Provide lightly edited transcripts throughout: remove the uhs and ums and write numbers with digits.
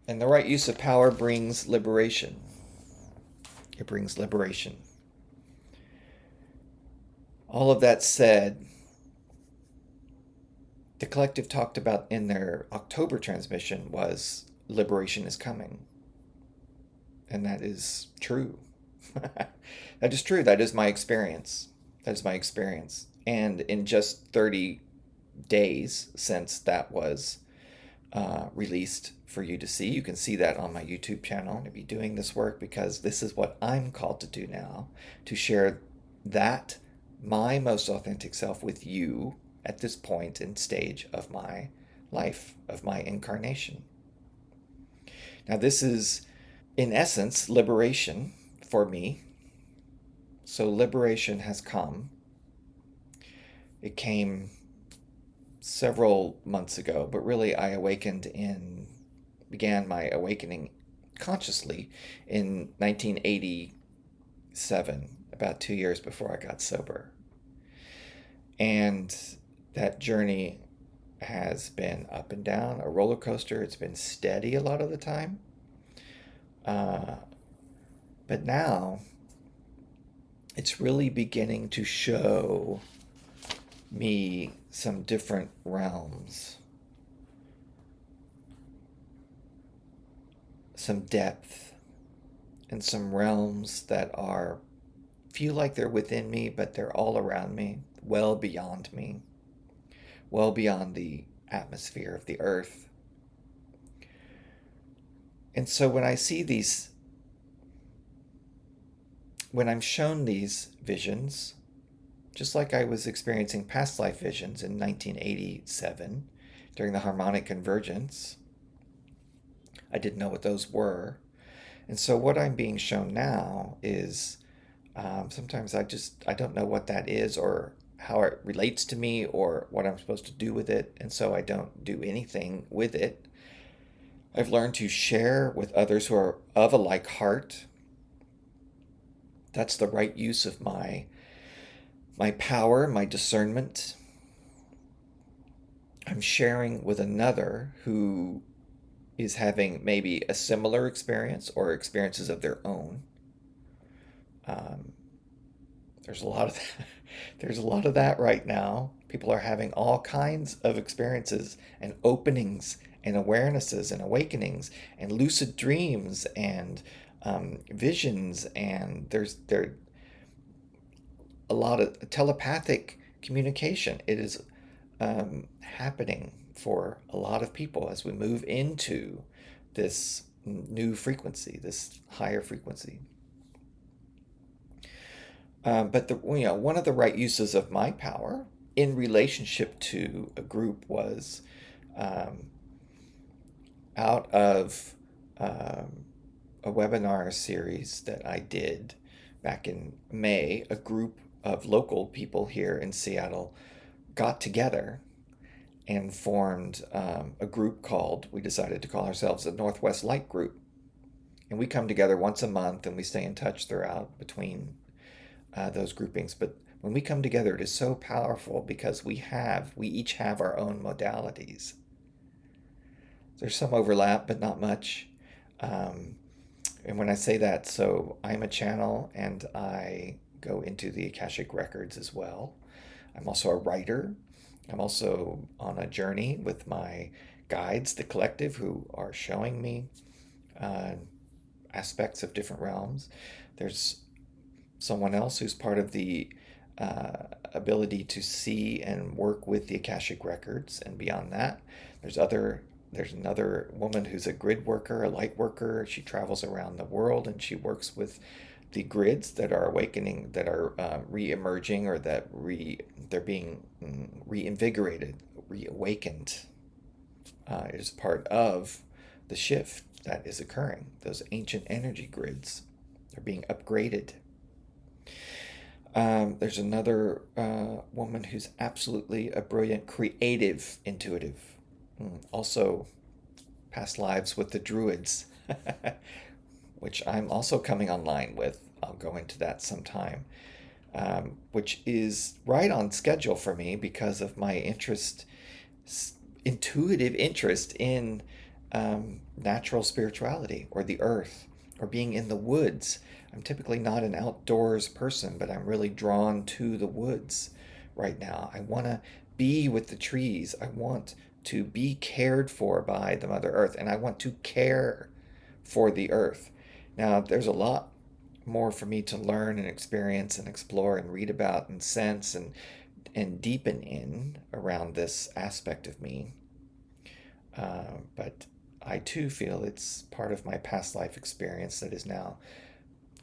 And the right use of power brings liberation. It brings liberation. All of that said, the collective talked about in their October transmission was liberation is coming. And that is true. That is true. That is my experience. That is my experience. And in just 30 days since that was released for you to see, you can see that on my YouTube channel. To be doing this work because this is what I'm called to do now, to share that, my most authentic self, with you at this point and stage of my life, of my incarnation. Now, this is, in essence, liberation for me. So, liberation has come. It came several months ago, but really began my awakening consciously in 1987, about 2 years before I got sober. And that journey has been up and down, a roller coaster. It's been steady a lot of the time. Uh, but now it's really beginning to show me some different realms, some depth, and some realms that are feel like they're within me, but they're all around me, well beyond me, well beyond the atmosphere of the earth. And so when I see these, when I'm shown these visions, just like I was experiencing past life visions in 1987 during the harmonic convergence, I didn't know what those were. And so what I'm being shown now is sometimes I don't know what that is or how it relates to me or what I'm supposed to do with it. And so I don't do anything with it. I've learned to share with others who are of a like heart. That's the right use of my power, my discernment. I'm sharing with another who is having maybe a similar experience or experiences of their own. Um, there's a lot of that. There's a lot of that right now. People are having all kinds of experiences and openings and awarenesses and awakenings and lucid dreams and visions, and there a lot of telepathic communication. It is happening for a lot of people as we move into this new frequency, this higher frequency. But one of the right uses of my power in relationship to a group was um, out of a webinar series that I did back in May. A group of local people here in Seattle got together and formed a group we decided to call ourselves the Northwest Light Group. And we come together once a month and we stay in touch throughout between those groupings. But when we come together, it is so powerful because we each have our own modalities. There's some overlap, but not much. Um, and when I say that, so I'm a channel and I go into the Akashic Records as well. I'm also a writer. I'm also on a journey with my guides, the collective, who are showing me uh, aspects of different realms. There's someone else who's part of the ability to see and work with the Akashic Records, and beyond that, there's another woman who's a grid worker, a light worker. She travels around the world and she works with the grids that are awakening, that are re-emerging, or they're being reinvigorated, reawakened. It is part of the shift that is occurring. Those ancient energy grids are being upgraded. There's another woman who's absolutely a brilliant, creative, intuitive. Also, past lives with the Druids, which I'm also coming online with. I'll go into that sometime, which is right on schedule for me because of my intuitive interest in natural spirituality or the earth or being in the woods. I'm typically not an outdoors person, but I'm really drawn to the woods right now. I want to be with the trees. I want to be cared for by the Mother Earth, and I want to care for the earth. Now, there's a lot more for me to learn and experience and explore and read about and sense and deepen in around this aspect of me. But I too feel it's part of my past life experience that is now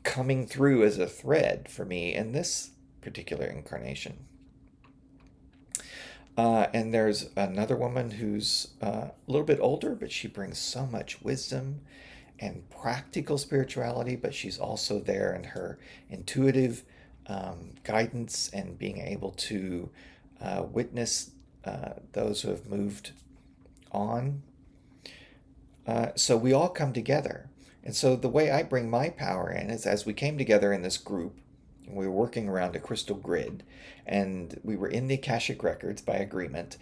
coming through as a thread for me in this particular incarnation. And there's another woman who's a little bit older, but she brings so much wisdom and practical spirituality, but she's also there in her intuitive guidance and being able to witness those who have moved on. So we all come together. And so the way I bring my power in is as we came together in this group, and we were working around a crystal grid, and we were in the Akashic Records by agreement,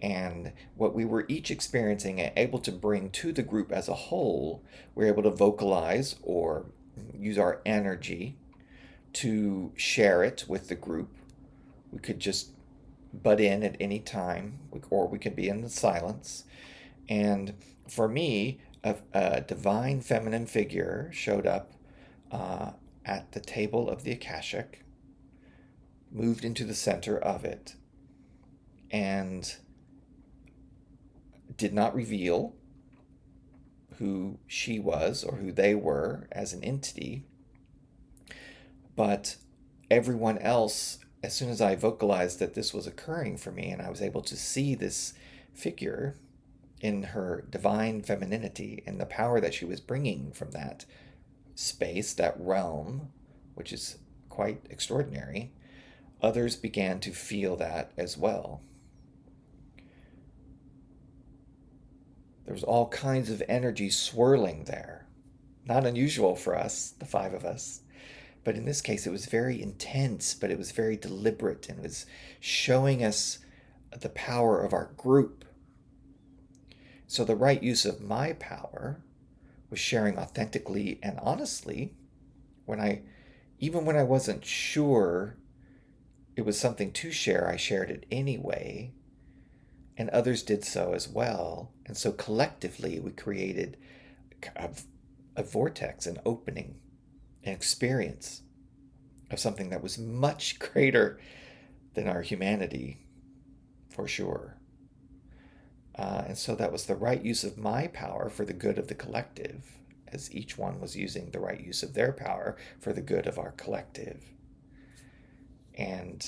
and what we were each experiencing and able to bring to the group as a whole, we were able to vocalize or use our energy to share it with the group. We could just butt in at any time, or we could be in the silence. And for me, a divine feminine figure showed up at the table of the Akashic, moved into the center of it, and did not reveal who she was or who they were as an entity. But everyone else, as soon as I vocalized that this was occurring for me and I was able to see this figure in her divine femininity and the power that she was bringing from that space, that realm, which is quite extraordinary, others began to feel that as well. There was all kinds of energy swirling there. Not unusual for us, the five of us. But in this case, it was very intense, but it was very deliberate and was showing us the power of our group. So the right use of my power was sharing authentically and honestly even when I wasn't sure it was something to share, I shared it anyway, and others did so as well. And so collectively, we created a vortex, an opening, an experience of something that was much greater than our humanity, for sure. And so that was the right use of my power for the good of the collective, as each one was using the right use of their power for the good of our collective. And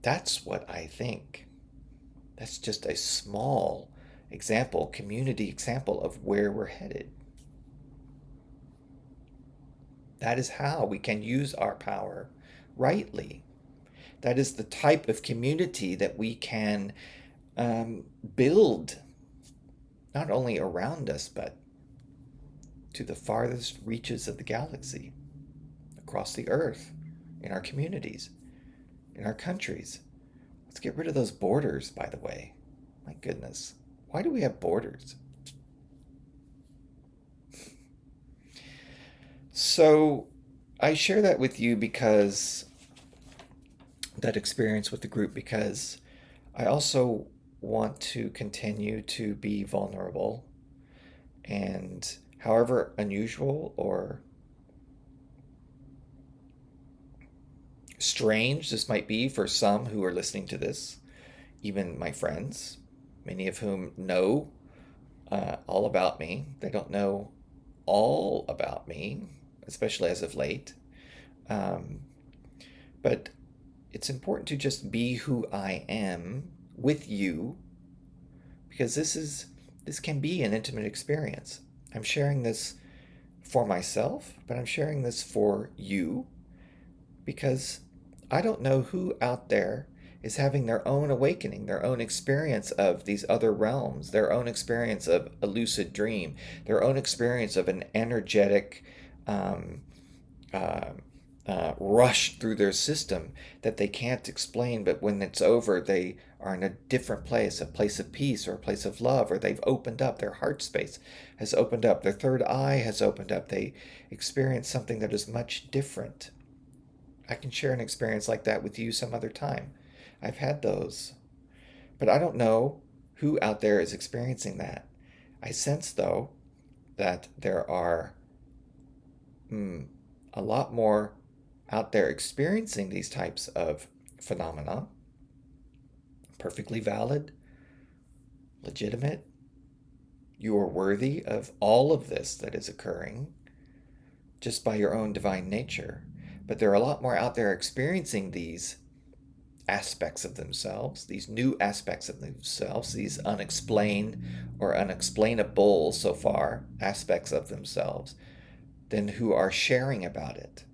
that's what I think. That's just a small example, community example of where we're headed. That is how we can use our power rightly. That is the type of community that we can build, not only around us, but to the farthest reaches of the galaxy, across the earth, in our communities, in our countries. Let's get rid of those borders, by the way. My goodness. Why do we have borders? So I share that with you because that experience with the group, because I also want to continue to be vulnerable, and however unusual or strange this might be for some who are listening to this, even my friends, many of whom know all about me. They don't know all about me, especially as of late. Um, but it's important to just be who I am with you, because this can be an intimate experience. I'm sharing this for myself, but I'm sharing this for you, because I don't know who out there is having their own awakening, their own experience of these other realms, their own experience of a lucid dream, their own experience of an energetic um, uh, rush through their system that they can't explain, but when it's over, they are in a different place, a place of peace or a place of love, or they've opened up, their heart space has opened up, their third eye has opened up, they experience something that is much different. I can share an experience like that with you some other time. I've had those, but I don't know who out there is experiencing that. I sense, though, that there are a lot more out there experiencing these types of phenomena. Perfectly valid, legitimate. You are worthy of all of this that is occurring just by your own divine nature. But there are a lot more out there experiencing these aspects of themselves, these new aspects of themselves, these unexplained or unexplainable so far aspects of themselves, than who are sharing about it,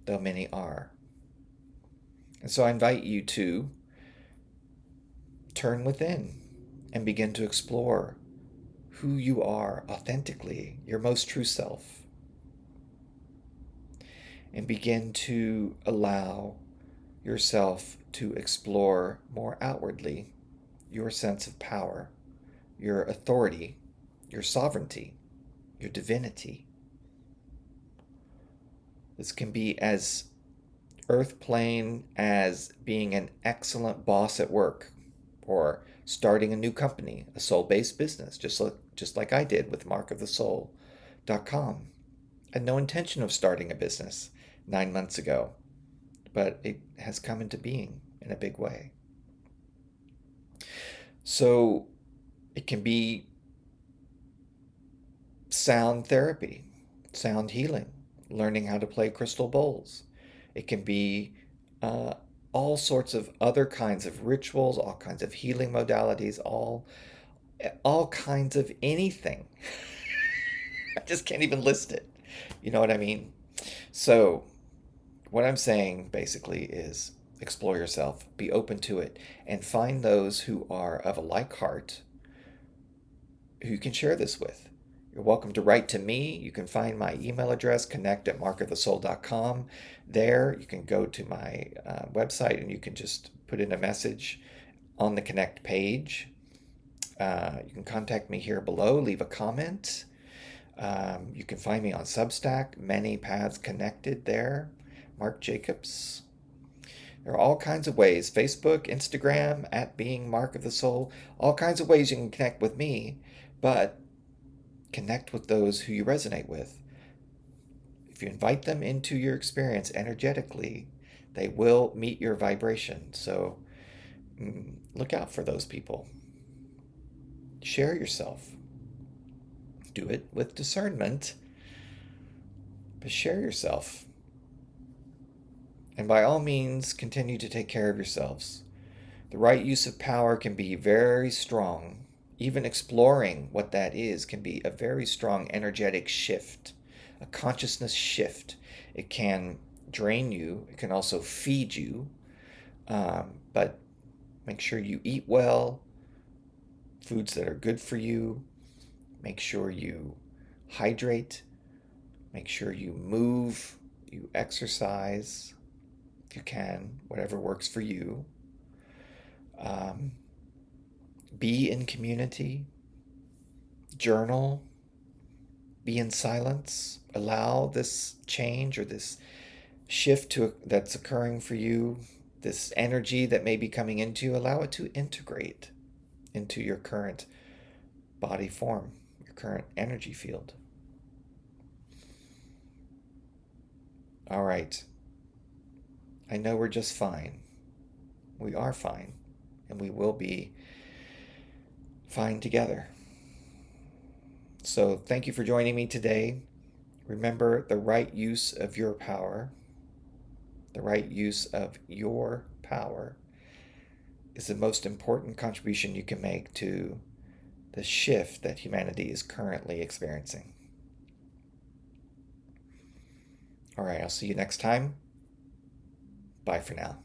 though many are. And so I invite you to turn within and begin to explore who you are authentically, your most true self, and begin to allow yourself to explore more outwardly your sense of power, your authority, your sovereignty, your divinity. This can be as earth plane as being an excellent boss at work, or starting a new company, a soul-based business, just like I did with markofthesoul.com. I had no intention of starting a business 9 months ago, but it has come into being in a big way. So it can be sound therapy, sound healing, learning how to play crystal bowls. It can be all sorts of other kinds of rituals, all kinds of healing modalities, all kinds of anything. I just can't even list it. You know what I mean? So what I'm saying basically is explore yourself, be open to it, and find those who are of a like heart who you can share this with. You're welcome to write to me. You can find my email address, connect@markofthesoul.com. There, you can go to my website and you can just put in a message on the Connect page. You can contact me here below, leave a comment. You can find me on Substack, Many Paths Connected there, Mark Jacobs. There are all kinds of ways, Facebook, Instagram, @beingmarkofthesoul, all kinds of ways you can connect with me, but connect with those who you resonate with. If you invite them into your experience energetically, they will meet your vibration. So look out for those people. Share yourself. Do it with discernment, but share yourself. And by all means, continue to take care of yourselves. The right use of power can be very strong. Even exploring what that is can be a very strong energetic shift, a consciousness shift. It can drain you. It can also feed you. But make sure you eat well, foods that are good for you. Make sure you hydrate. Make sure you move, you exercise if you can, whatever works for you. Be in community, journal, be in silence, allow this change or this shift that's occurring for you, this energy that may be coming into you, allow it to integrate into your current body form, your current energy field. All right. I know we're just fine. We are fine, and we will be fine together. So thank you for joining me today. Remember, the right use of your power, the right use of your power is the most important contribution you can make to the shift that humanity is currently experiencing. All right, I'll see you next time. Bye for now.